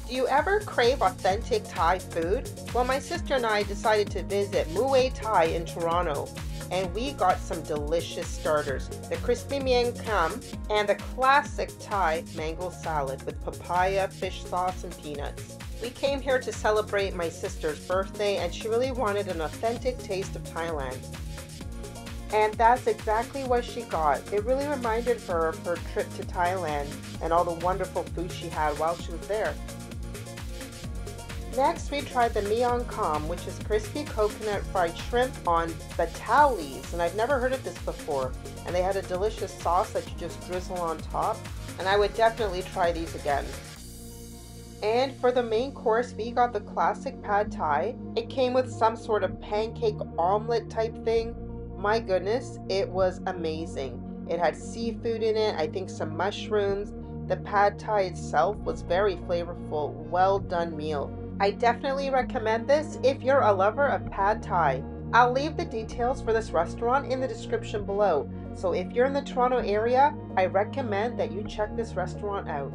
Do you ever crave authentic Thai food? Well, my sister and I decided to visit Muay Thai in Toronto, and we got some delicious starters. The crispy miang kham and the classic Thai mango salad with papaya, fish sauce, and peanuts. We came here to celebrate my sister's birthday, and she really wanted an authentic taste of Thailand. And that's exactly what she got. It really reminded her of her trip to Thailand and all the wonderful food she had while she was there. Next, we tried the miang kham, which is crispy coconut fried shrimp on batalis, and I've never heard of this before. And they had a delicious sauce that you just drizzle on top, and I would definitely try these again. And for the main course, we got the classic pad thai. It came with some sort of pancake omelet type thing. My goodness, it was amazing. It had seafood in it, I think some mushrooms. The pad thai itself was very flavorful, well done meal. I definitely recommend this if you're a lover of pad thai. I'll leave the details for this restaurant in the description below. So if you're in the Toronto area, I recommend that you check this restaurant out.